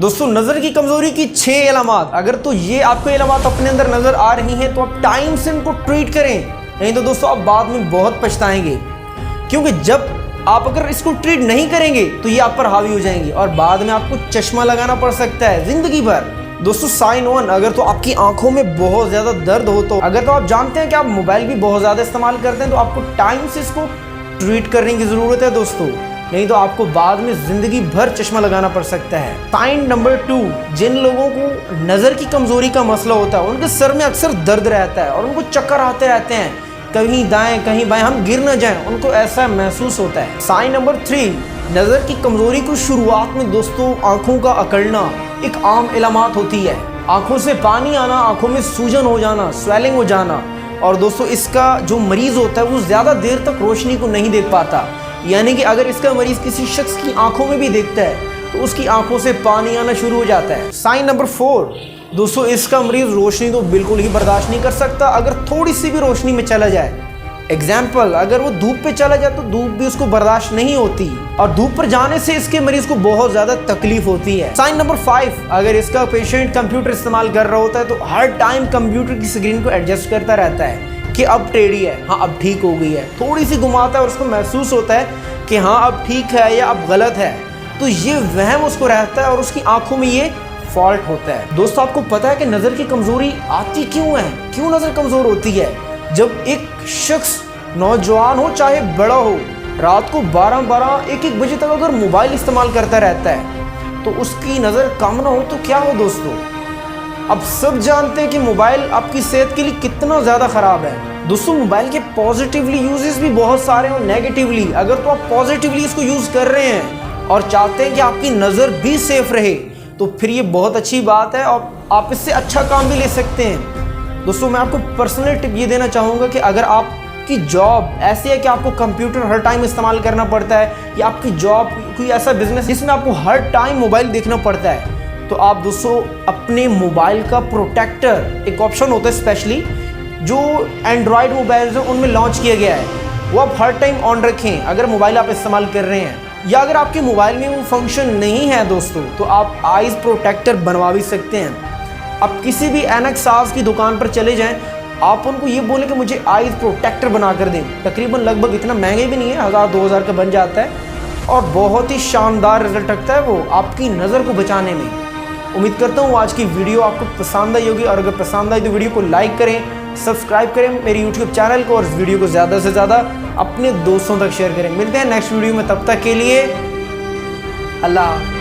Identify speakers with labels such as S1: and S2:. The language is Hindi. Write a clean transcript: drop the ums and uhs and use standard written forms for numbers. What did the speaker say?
S1: दोस्तों नज़र की कमज़ोरी की 6 अलामात, अगर तो ये आपको अलामात अपने अंदर नज़र आ रही हैं तो आप टाइम से इनको ट्रीट करें, नहीं तो दोस्तों आप बाद में बहुत पछताएंगे। क्योंकि जब आप अगर इसको ट्रीट नहीं करेंगे तो ये आप पर हावी हो जाएंगी और बाद में आपको चश्मा लगाना पड़ सकता है ज़िंदगी भर। दोस्तों साइन 1, अगर तो आपकी आंखों में बहुत ज़्यादा दर्द हो, तो अगर तो आप जानते हैं कि आप मोबाइल भी बहुत ज़्यादा इस्तेमाल करते हैं तो आपको टाइम से इसको ट्रीट करने की ज़रूरत है दोस्तों, नहीं तो आपको बाद में ज़िंदगी भर चश्मा लगाना पड़ सकता है। साइन नंबर 2, जिन लोगों को नज़र की कमज़ोरी का मसला होता है उनके सर में अक्सर दर्द रहता है और उनको चक्कर आते रहते हैं, कहीं दाएं कहीं बाएं, हम गिर न जाएं, उनको ऐसा महसूस होता है। साइन नंबर 3, नज़र की कमज़ोरी को शुरुआत में दोस्तों आँखों का अकड़ना एक आम इलामात होती है। आँखों से पानी आना, आँखों में सूजन हो जाना, स्वेलिंग हो जाना, और दोस्तों इसका जो मरीज़ होता है वो ज़्यादा देर तक रोशनी को नहीं देख पाता, यानी कि अगर इसका मरीज़ किसी शख्स की आंखों में भी देखता है तो उसकी आंखों से पानी आना शुरू हो जाता है। साइन नंबर 4, दोस्तों इसका मरीज़ रोशनी तो बिल्कुल ही बर्दाश्त नहीं कर सकता अगर थोड़ी सी भी रोशनी में चला जाए। एग्जाम्पल, अगर वो धूप पे चला जाए तो धूप भी उसको बर्दाश्त नहीं होती और धूप पर जाने से इसके मरीज़ को बहुत ज़्यादा तकलीफ होती है। साइन नंबर 5, अगर इसका पेशेंट कंप्यूटर इस्तेमाल कर रहा होता है तो हर टाइम कंप्यूटर की स्क्रीन को एडजस्ट करता रहता है कि अब टेढ़ी है, हाँ अब ठीक हो गई है, थोड़ी सी घुमाता है और उसको महसूस होता है कि हाँ अब ठीक है या अब गलत है, तो ये वहम उसको रहता है और उसकी आंखों में ये फॉल्ट होता है। दोस्तों आपको पता है कि नज़र की कमज़ोरी आती क्यों है, क्यों नज़र कमज़ोर होती है? जब एक शख्स नौजवान हो चाहे बड़ा हो, रात को 12-12, 1-1 बजे तक अगर मोबाइल इस्तेमाल करता रहता है तो उसकी नज़र कम ना हो तो क्या हो दोस्तों? अब सब जानते हैं कि मोबाइल आपकी सेहत के लिए कितना ज़्यादा ख़राब है। दोस्तों मोबाइल के पॉजिटिवली यूजेस भी बहुत सारे हैं और नेगेटिवली, अगर तो आप पॉजिटिवली इसको यूज़ कर रहे हैं और चाहते हैं कि आपकी नज़र भी सेफ रहे तो फिर ये बहुत अच्छी बात है और आप इससे अच्छा काम भी ले सकते हैं। दोस्तों मैं आपको पर्सनल टिप ये देना चाहूँगा कि अगर आपकी जॉब ऐसी है कि आपको कंप्यूटर हर टाइम इस्तेमाल करना पड़ता है या आपकी जॉब कोई ऐसा बिजनेस जिसमें आपको हर टाइम मोबाइल देखना पड़ता है, तो आप दोस्तों अपने मोबाइल का प्रोटेक्टर, एक ऑप्शन होता है स्पेशली जो एंड्रॉयड मोबाइल्स हैं उनमें लॉन्च किया गया है, वो आप हर टाइम ऑन रखें अगर मोबाइल आप इस्तेमाल कर रहे हैं। या अगर आपके मोबाइल में वो फंक्शन नहीं है दोस्तों तो आप आइज़ प्रोटेक्टर बनवा भी सकते हैं। आप किसी भी एनक साज की दुकान पर चले जाएं, आप उनको ये बोलें कि मुझे आइज़ प्रोटेक्टर बना कर दें, तकरीबन लगभग इतना महंगे भी नहीं है, 1000-2000 का बन जाता है और बहुत ही शानदार रिजल्ट रखता है वो आपकी नज़र को बचाने में। उम्मीद करता हूँ आज की वीडियो आपको पसंद आई होगी और अगर पसंद आई तो वीडियो को लाइक करें, सब्सक्राइब करें मेरे यूट्यूब चैनल को और इस वीडियो को ज़्यादा से ज़्यादा अपने दोस्तों तक शेयर करें। मिलते हैं नेक्स्ट वीडियो में, तब तक के लिए अल्लाह।